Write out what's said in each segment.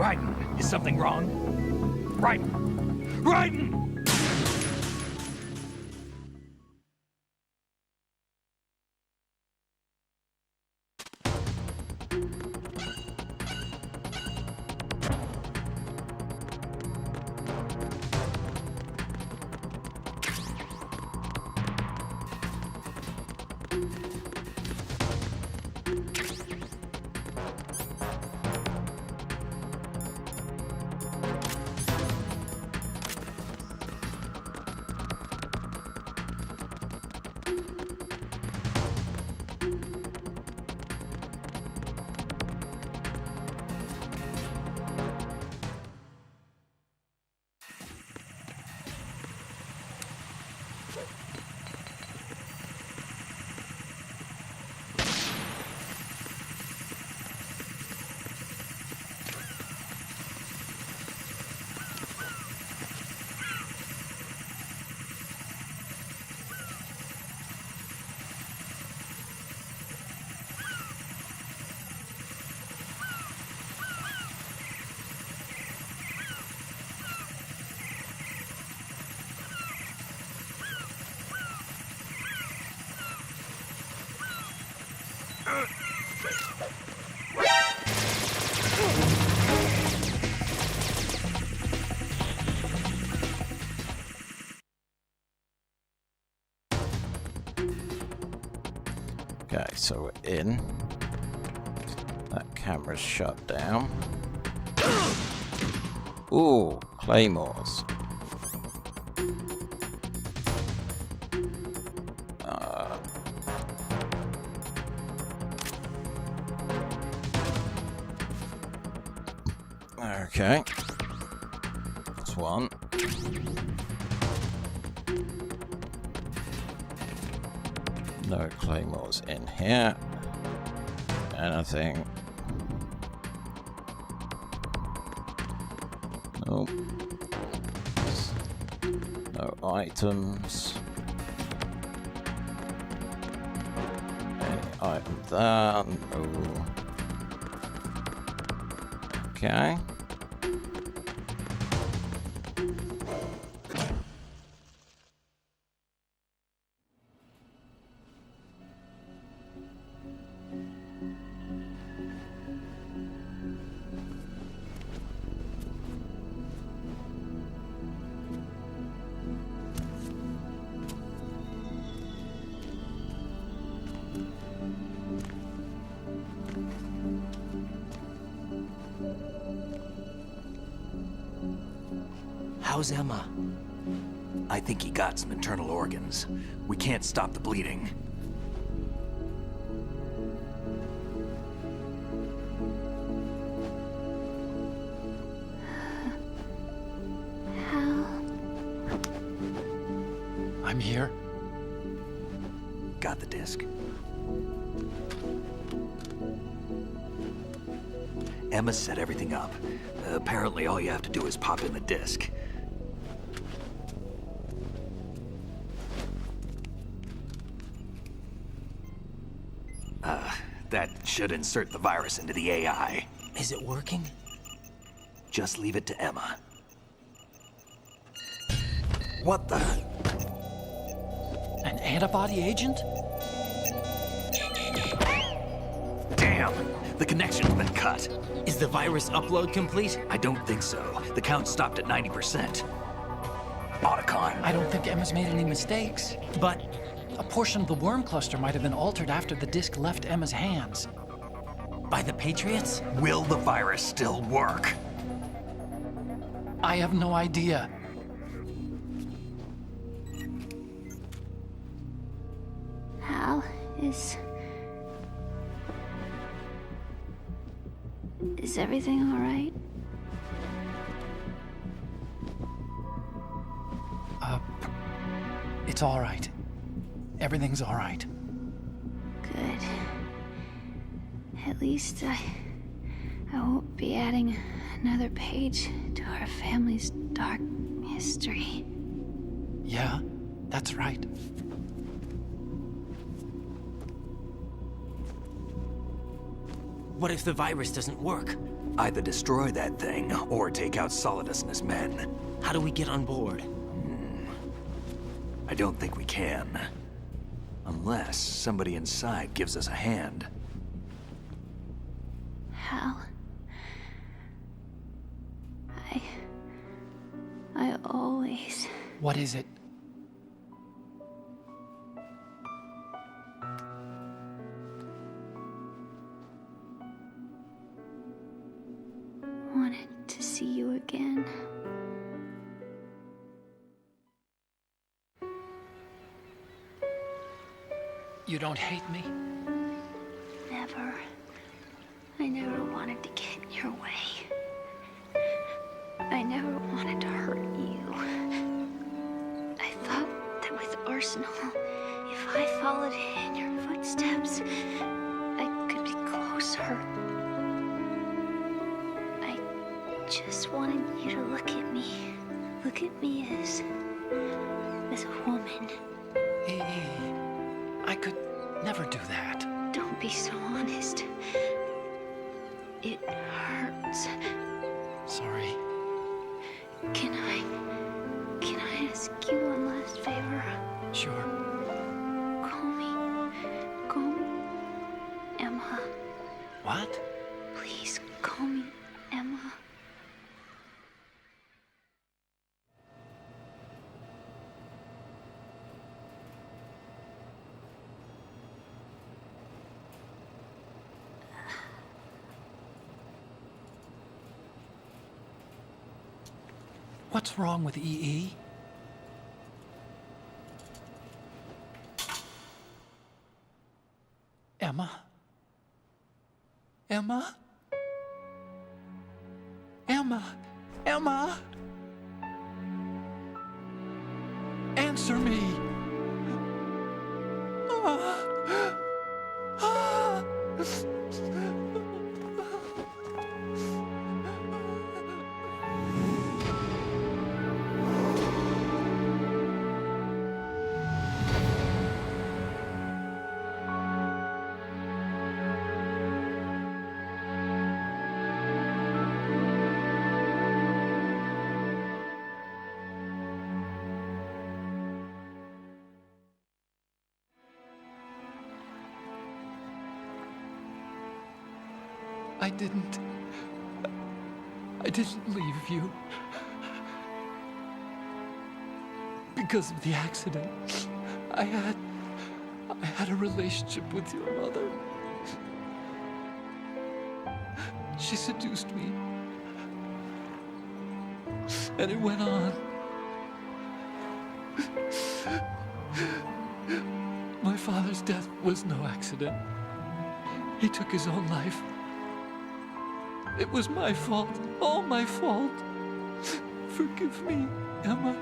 Raiden, is something wrong? Raiden! Raiden! Okay, so we're in. That camera's shut down. Ooh, claymores. Okay. That's one. No claymores in here. Anything? Nope. No items. Any item there? No. Okay. How's Emma? I think he got some internal organs. We can't stop the bleeding. I'm here. Got the disc. Emma set everything up. Apparently all you have to do is pop in the disc. That should insert the virus into the AI. Is it working? Just leave it to Emma. What the? An antibody agent? Damn! The connection's been cut. Is the virus upload complete? I don't think so. The count stopped at 90%. Otacon. I don't think Emma's made any mistakes. But a portion of the worm cluster might have been altered after the disc left Emma's hands. By the Patriots? Will the virus still work? I have no idea. Hal, is everything all right? It's all right. Everything's all right. Good. At least I won't be adding another page to our family's dark history. Yeah, that's right. What if the virus doesn't work? Either destroy that thing, or take out Solidus and his men. How do we get on board? I don't think we can. Unless somebody inside gives us a hand. Hal, I always... What is it? wanted to see you again. You don't hate me? Never. I never wanted to get in your way. I never wanted to hurt you. I thought that with Arsenal, if I followed in your footsteps, I could be closer. I just wanted you to look at me. Look at me as a woman. I could never do that. Don't be so honest. It hurts. Sorry. Can I ask you one last favor? Sure. Call me Emma. What? Please call me Emma. What's wrong with EE? Emma? Emma? Emma? Emma? Answer me! I didn't leave you. Because of the accident, I had a relationship with your mother. She seduced me. And it went on. My father's death was no accident. He took his own life. It was my fault, all my fault. Forgive me, Emma.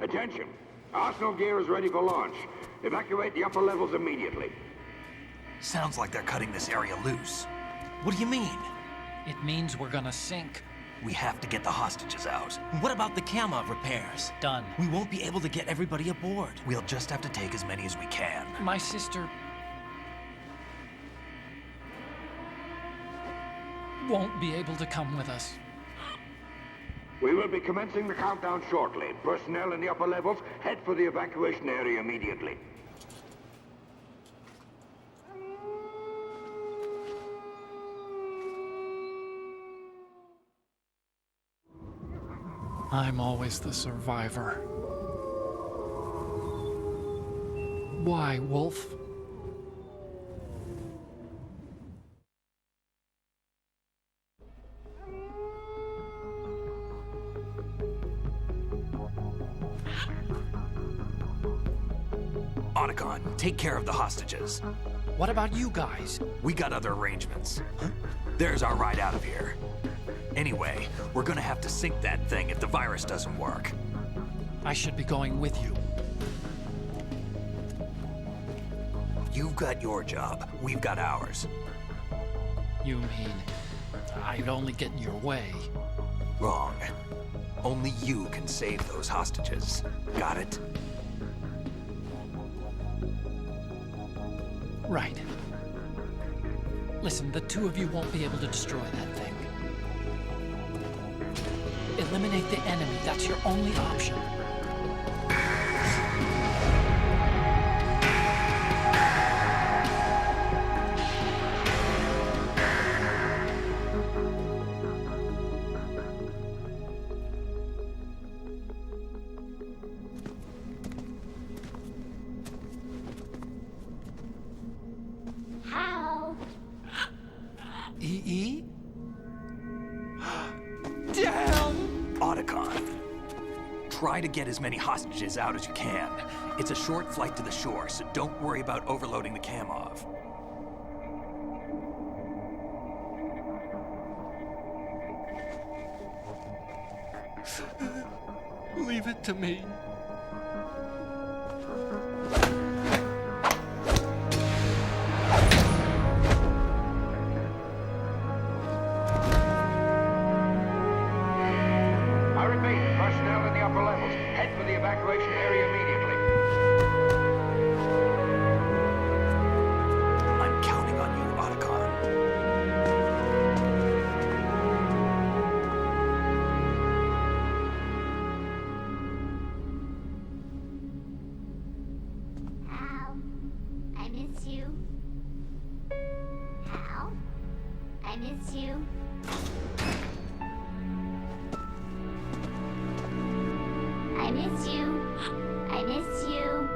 Attention! Arsenal gear is ready for launch. Evacuate the upper levels immediately. Sounds like they're cutting this area loose. What do you mean? It means we're gonna sink. We have to get the hostages out. What about the camera repairs? Done. We won't be able to get everybody aboard. We'll just have to take as many as we can. My sister won't be able to come with us. We will be commencing the countdown shortly. Personnel in the upper levels, head for the evacuation area immediately. I'm always the survivor. Why, Wolf? Otacon, take care of the hostages. What about you guys? We got other arrangements. There's our ride out of here. Anyway, we're gonna have to sink that thing if the virus doesn't work. I should be going with you. You've got your job, we've got ours. You mean I'd only get in your way? Wrong. Only you can save those hostages. Got it? Right. Listen, the two of you won't be able to destroy that thing. Eliminate the enemy. That's your only option. How? EE? Damn! Otacon. Try to get as many hostages out as you can. It's a short flight to the shore, so don't worry about overloading the cam off. Leave it to me. I repeat, personnel in the upper levels, head for the evacuation area immediately. I'm counting on you, Otacon. Hal, I miss you. Hal, I miss you. I miss you. I miss you.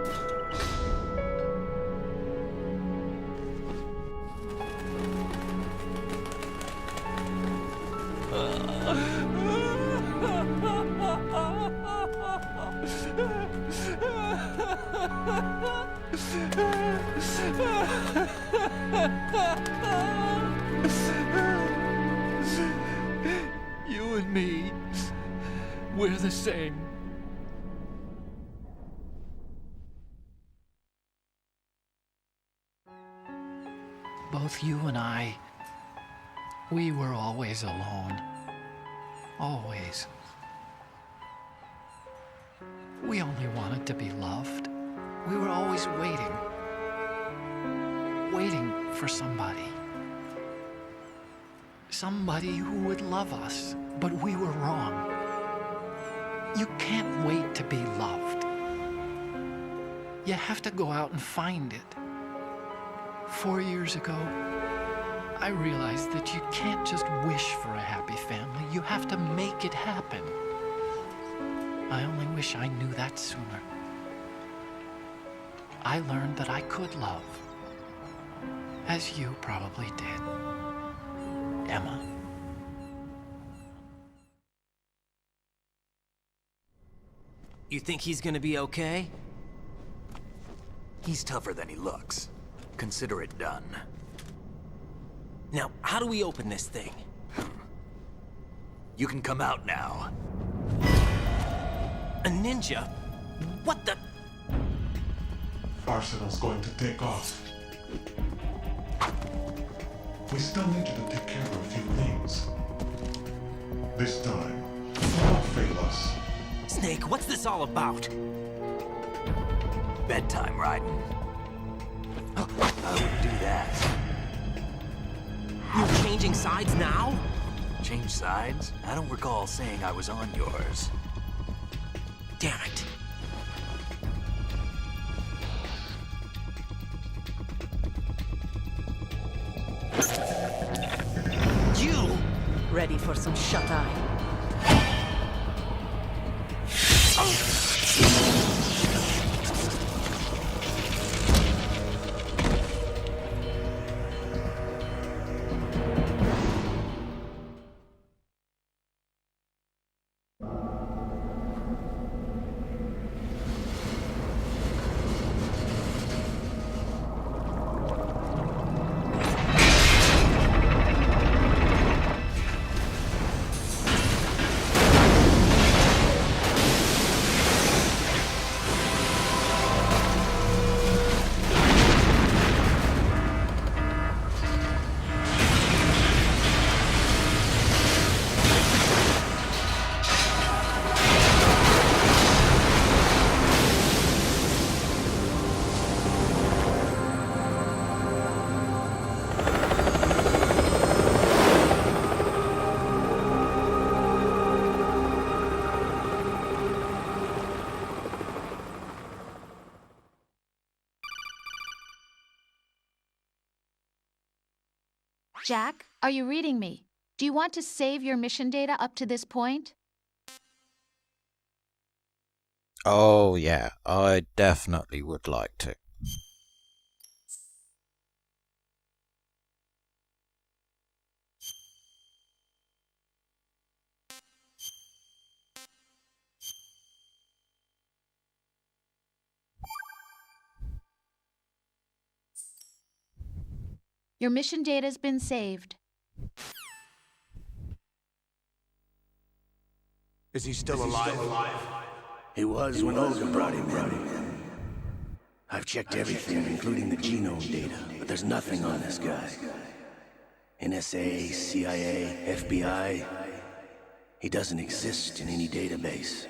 You and me, we're the same. Both you and I, we were always alone. Always. We only wanted to be loved. We were always waiting. Waiting for somebody. Somebody who would love us, but we were wrong. You can't wait to be loved. You have to go out and find it. 4 years ago, I realized that you can't just wish for a happy family. You have to make it happen. I only wish I knew that sooner. I learned that I could love, as you probably did, Emma. You think he's gonna be okay? He's tougher than he looks. Consider it done. Now, how do we open this thing? You can come out now. A ninja? What the? Arsenal's going to take off. We still need you to take care of a few things. This time, don't fail us. Snake, what's this all about? Bedtime, Raiden. I would do that. You're changing sides now? Change sides? I don't recall saying I was on yours. Damn it. You! Ready for some shut-eye? Jack, are you reading me? Do you want to save your mission data up to this point? Oh, yeah, I definitely would like to. Your mission data's been saved. Is he still alive? He was when Olga brought him in. I've checked everything, including the genome data, but there's nothing on this guy. NSA, CIA, FBI. He doesn't exist in any database.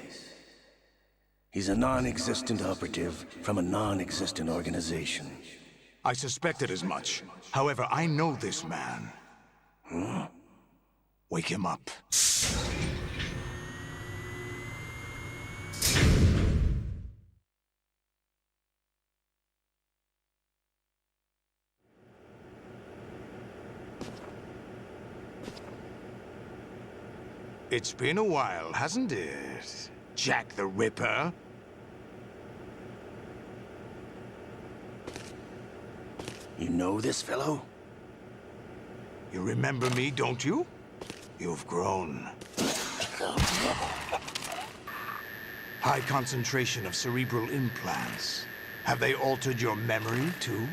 He's a non-existent operative from a non-existent organization. I suspected as much. However, I know this man. Huh? Wake him up. It's been a while, hasn't it? Jack the Ripper? You know this fellow? You remember me, don't you? You've grown. High concentration of cerebral implants. Have they altered your memory, too?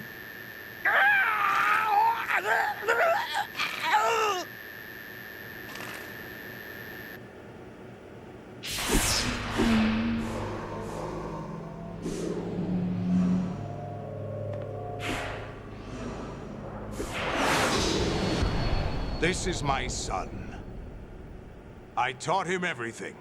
This is my son. I taught him everything.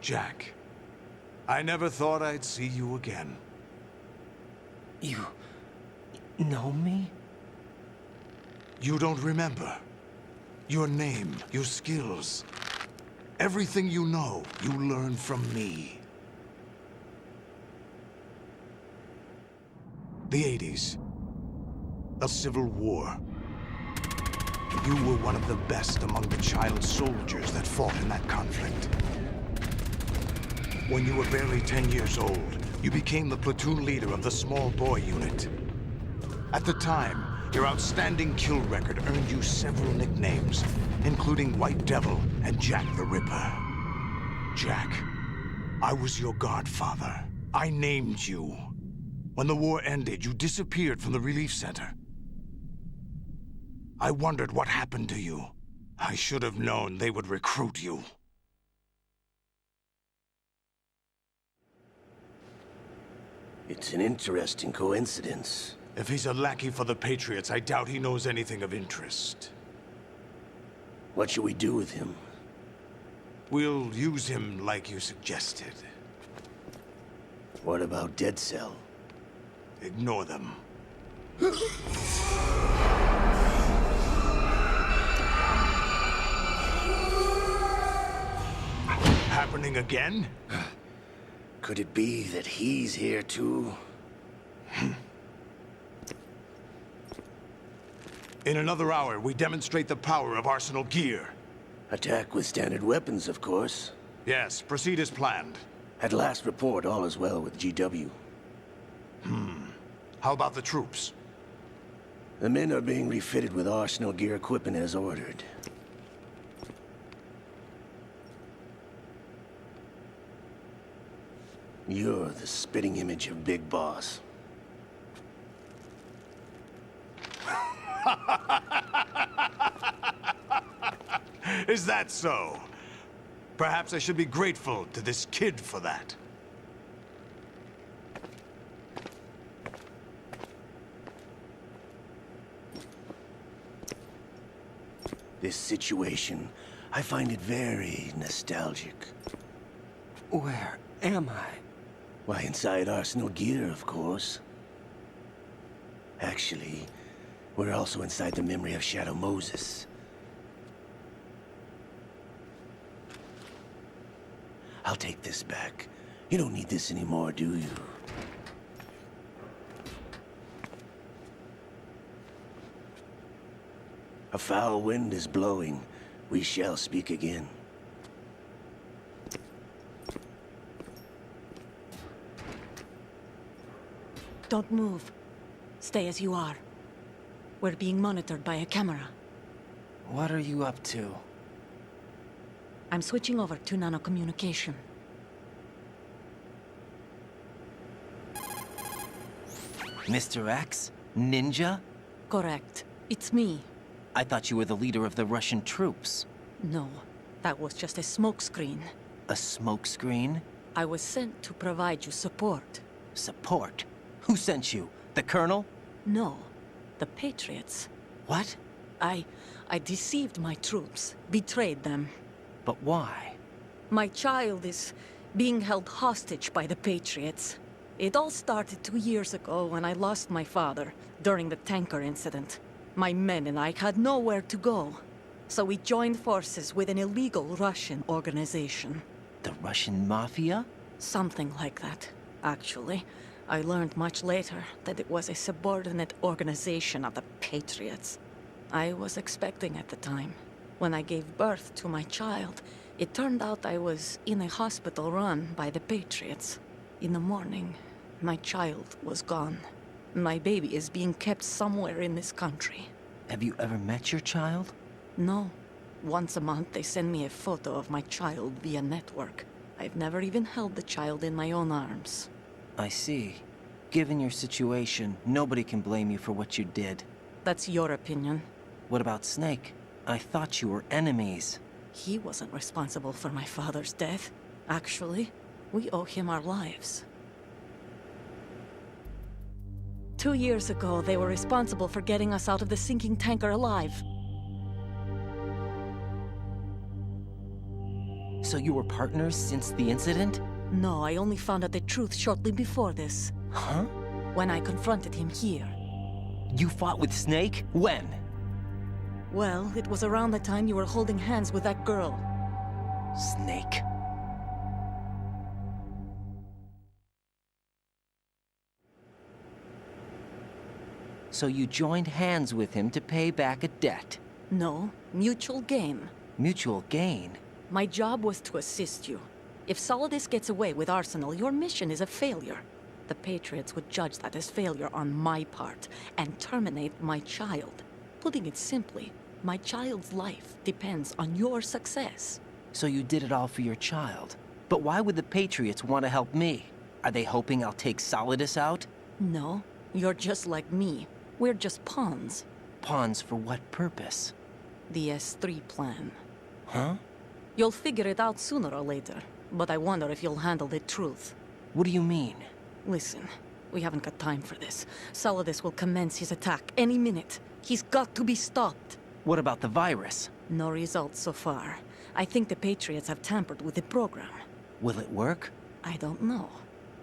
Jack, I never thought I'd see you again. You know me? You don't remember. Your name, your skills. Everything you know, you learned from me. The 80s. A civil war. You were one of the best among the child soldiers that fought in that conflict. When you were barely 10 years old, you became the platoon leader of the small boy unit. At the time, your outstanding kill record earned you several nicknames, including White Devil and Jack the Ripper. Jack, I was your godfather. I named you. When the war ended, you disappeared from the relief center. I wondered what happened to you. I should have known they would recruit you. It's an interesting coincidence. If he's a lackey for the Patriots, I doubt he knows anything of interest. What should we do with him? We'll use him like you suggested. What about Dead Cell? Ignore them. Happening again? Could it be that he's here too? In another hour, we demonstrate the power of Arsenal gear. Attack with standard weapons, of course. Yes, proceed as planned. At last report, all is well with GW. How about the troops? The men are being refitted with Arsenal gear equipment as ordered. You're the spitting image of Big Boss. Is that so? Perhaps I should be grateful to this kid for that. This situation, I find it very nostalgic. Where am I? Why, inside Arsenal gear, of course. Actually, we're also inside the memory of Shadow Moses. I'll take this back. You don't need this anymore, do you? A foul wind is blowing. We shall speak again. Don't move. Stay as you are. We're being monitored by a camera. What are you up to? I'm switching over to nanocommunication. Mr. X? Ninja? Correct. It's me. I thought you were the leader of the Russian troops. No, that was just a smokescreen. A smokescreen? I was sent to provide you support. Support? Who sent you? The Colonel? No, the Patriots. What? I deceived my troops, betrayed them. But why? My child is being held hostage by the Patriots. It all started 2 years ago when I lost my father during the tanker incident. My men and I had nowhere to go, so we joined forces with an illegal Russian organization. The Russian Mafia? Something like that, actually. I learned much later that it was a subordinate organization of the Patriots. I was expecting at the time. When I gave birth to my child, it turned out I was in a hospital run by the Patriots. In the morning, my child was gone. My baby is being kept somewhere in this country. Have you ever met your child? No. Once a month, they send me a photo of my child via network. I've never even held the child in my own arms. I see. Given your situation, nobody can blame you for what you did. That's your opinion. What about Snake? I thought you were enemies. He wasn't responsible for my father's death. Actually, we owe him our lives. 2 years ago, they were responsible for getting us out of the sinking tanker alive. So you were partners since the incident? No, I only found out the truth shortly before this. Huh? When I confronted him here. You fought with Snake? When? Well, it was around the time you were holding hands with that girl. Snake. So you joined hands with him to pay back a debt? No, mutual gain. Mutual gain? My job was to assist you. If Solidus gets away with Arsenal, your mission is a failure. The Patriots would judge that as failure on my part and terminate my child. Putting it simply, my child's life depends on your success. So you did it all for your child. But why would the Patriots want to help me? Are they hoping I'll take Solidus out? No, you're just like me. We're just pawns. pawns for what purpose? The S3 plan. Huh? You'll figure it out sooner or later, but I wonder if you'll handle the truth. What do you mean? Listen, we haven't got time for this. Solidus will commence his attack any minute. He's got to be stopped. What about the virus? No results so far. I think the Patriots have tampered with the program. Will it work? I don't know.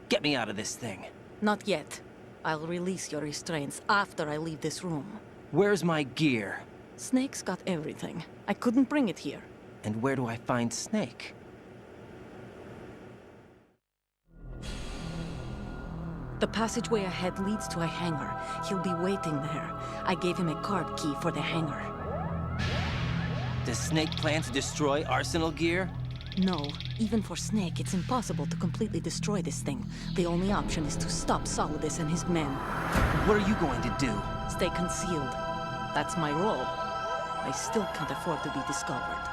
Get me out of this thing. Not yet. I'll release your restraints after I leave this room. Where's my gear? Snake's got everything. I couldn't bring it here. And where do I find Snake? The passageway ahead leads to a hangar. He'll be waiting there. I gave him a card key for the hangar. Does Snake plan to destroy Arsenal gear? No. Even for Snake, it's impossible to completely destroy this thing. The only option is to stop Solidus and his men. What are you going to do? Stay concealed. That's my role. I still can't afford to be discovered.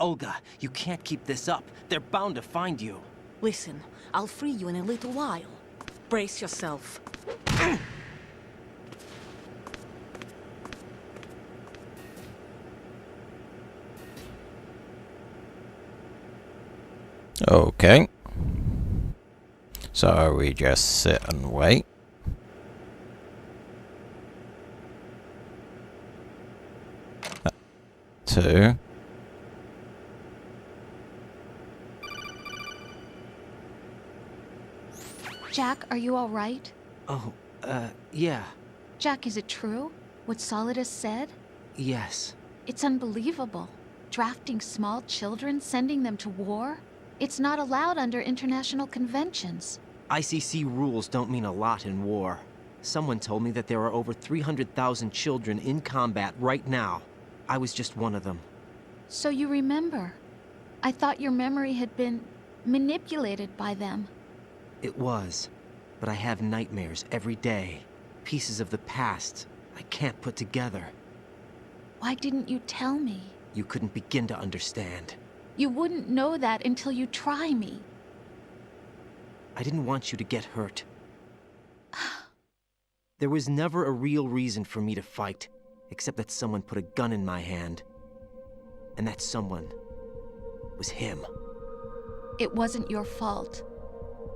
Olga, you can't keep this up. They're bound to find you. Listen, I'll free you in a little while. Brace yourself. Okay. So we just sit and wait. Two. Jack, are you all right? Oh, yeah. Jack, is it true? What Solidus said? Yes. It's unbelievable. Drafting small children, sending them to war? It's not allowed under international conventions. ICC rules don't mean a lot in war. Someone told me that there are over 300,000 children in combat right now. I was just one of them. So you remember. I thought your memory had been manipulated by them. It was. But I have nightmares every day. Pieces of the past I can't put together. Why didn't you tell me? You couldn't begin to understand. You wouldn't know that until you try me. I didn't want you to get hurt. There was never a real reason for me to fight, except that someone put a gun in my hand. And that someone was him. It wasn't your fault.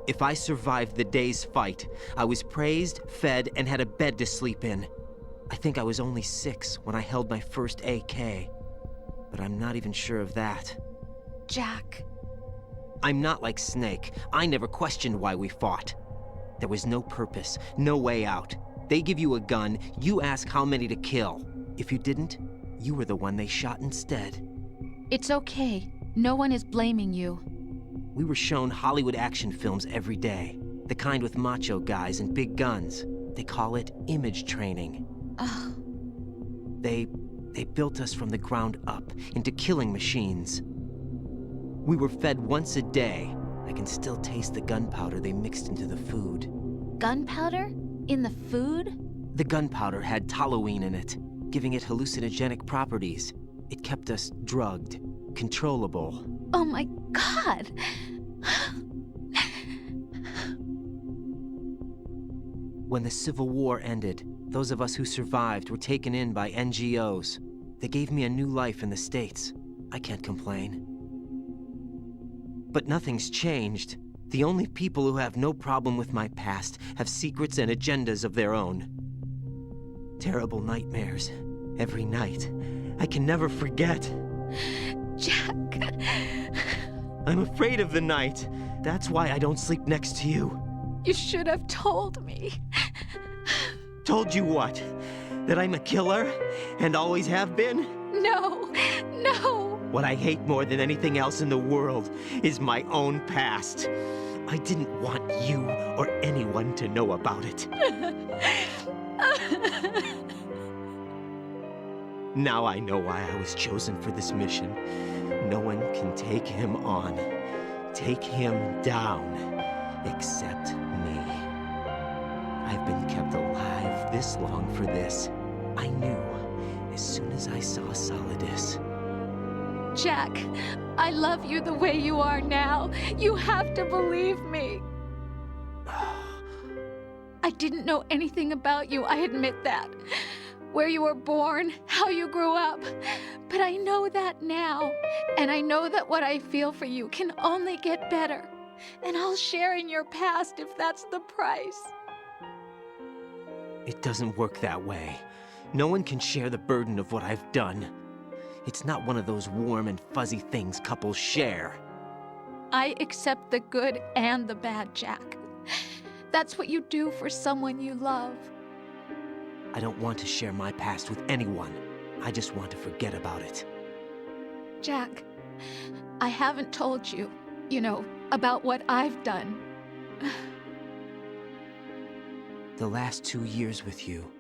If I survived the day's fight, I was praised, fed, and had a bed to sleep in. I think I was only 6 when I held my first AK. But I'm not even sure of that. Jack. I'm not like Snake. I never questioned why we fought. There was no purpose, no way out. They give you a gun, you ask how many to kill. If you didn't, you were the one they shot instead. It's okay. No one is blaming you. We were shown Hollywood action films every day. The kind with macho guys and big guns. They call it image training. They built us from the ground up into killing machines. We were fed once a day. I can still taste the gunpowder they mixed into the food. Gunpowder? In the food? The gunpowder had toluene in it, giving it hallucinogenic properties. It kept us drugged, controllable. Oh my God! When the Civil War ended, those of us who survived were taken in by NGOs. They gave me a new life in the States. I can't complain. But nothing's changed. The only people who have no problem with my past have secrets and agendas of their own. Terrible nightmares. Every night. I can never forget. Jack. I'm afraid of the night. That's why I don't sleep next to you. You should have told me. Told you what? That I'm a killer? And always have been? No, no. What I hate more than anything else in the world is my own past. I didn't want you or anyone to know about it. Now I know why I was chosen for this mission. No one can take him on, take him down, except me. I've been kept alive this long for this. I knew as soon as I saw Solidus. Jack, I love you the way you are now. You have to believe me. I didn't know anything about you, I admit that. Where you were born, how you grew up. But I know that now. And I know that what I feel for you can only get better. And I'll share in your past if that's the price. It doesn't work that way. No one can share the burden of what I've done. It's not one of those warm and fuzzy things couples share. I accept the good and the bad, Jack. That's what you do for someone you love. I don't want to share my past with anyone. I just want to forget about it. Jack, I haven't told you, about what I've done. The last 2 years with you,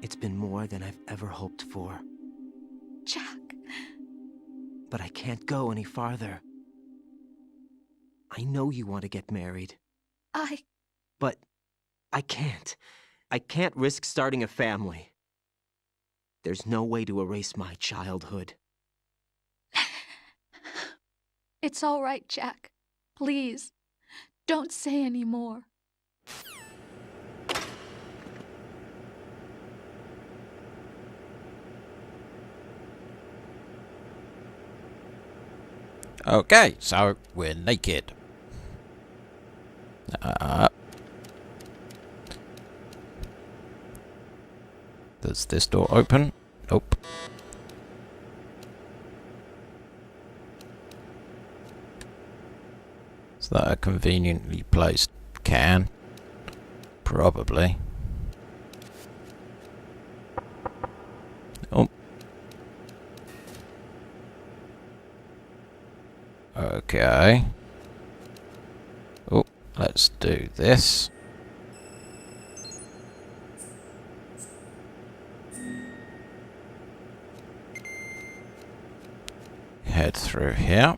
it's been more than I've ever hoped for. Jack. But I can't go any farther. I know you want to get married. But I can't. I can't risk starting a family. There's no way to erase my childhood. It's all right, Jack. Please, don't say any more. Okay, so we're naked. Does this door open? Nope. Is that a conveniently placed can? Probably. Oh. Okay. Oh, let's do this. Head through here.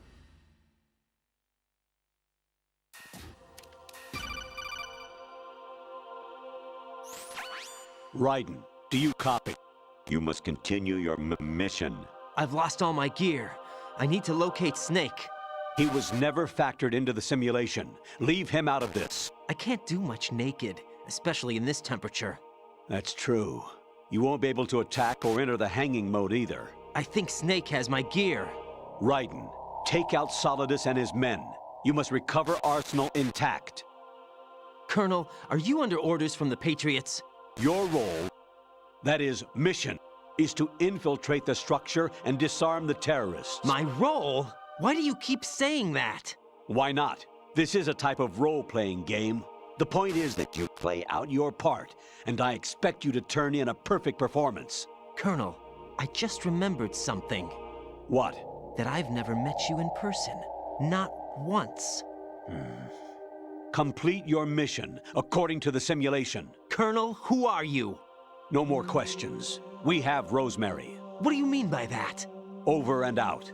Raiden, do you copy? You must continue your mission. I've lost all my gear. I need to locate Snake. He was never factored into the simulation. Leave him out of this. I can't do much naked, especially in this temperature. That's true. You won't be able to attack or enter the hanging mode either. I think Snake has my gear. Raiden, take out Solidus and his men. You must recover Arsenal intact. Colonel, are you under orders from the Patriots? Your role, that is, mission, is to infiltrate the structure and disarm the terrorists. My role? Why do you keep saying that? Why not? This is a type of role-playing game. The point is that you play out your part, and I expect you to turn in a perfect performance. Colonel, I just remembered something. What? That I've never met you in person. Not once. Complete your mission, according to the simulation. Colonel, who are you? No more questions. We have Rosemary. What do you mean by that? Over and out.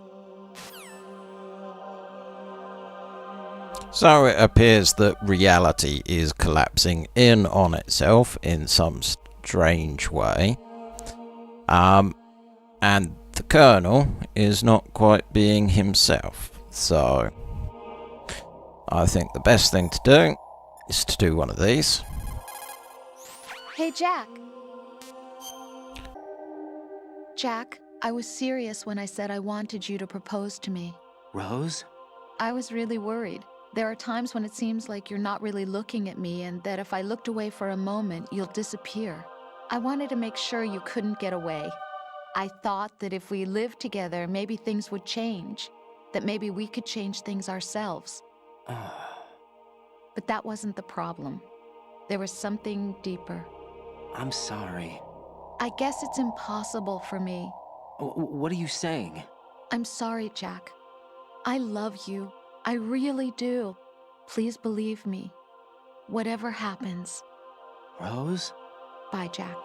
So it appears that reality is collapsing in on itself in some strange way. And the Colonel is not quite being himself. So I think the best thing to do is to do one of these. Hey, Jack. Jack, I was serious when I said I wanted you to propose to me. Rose? I was really worried. There are times when it seems like you're not really looking at me and that if I looked away for a moment, you'll disappear. I wanted to make sure you couldn't get away. I thought that if we lived together, maybe things would change. That maybe we could change things ourselves. But that wasn't the problem. There was something deeper. I'm sorry. I guess it's impossible for me. What are you saying? I'm sorry, Jack. I love you. I really do. Please believe me. Whatever happens. Rose? Bye, Jack.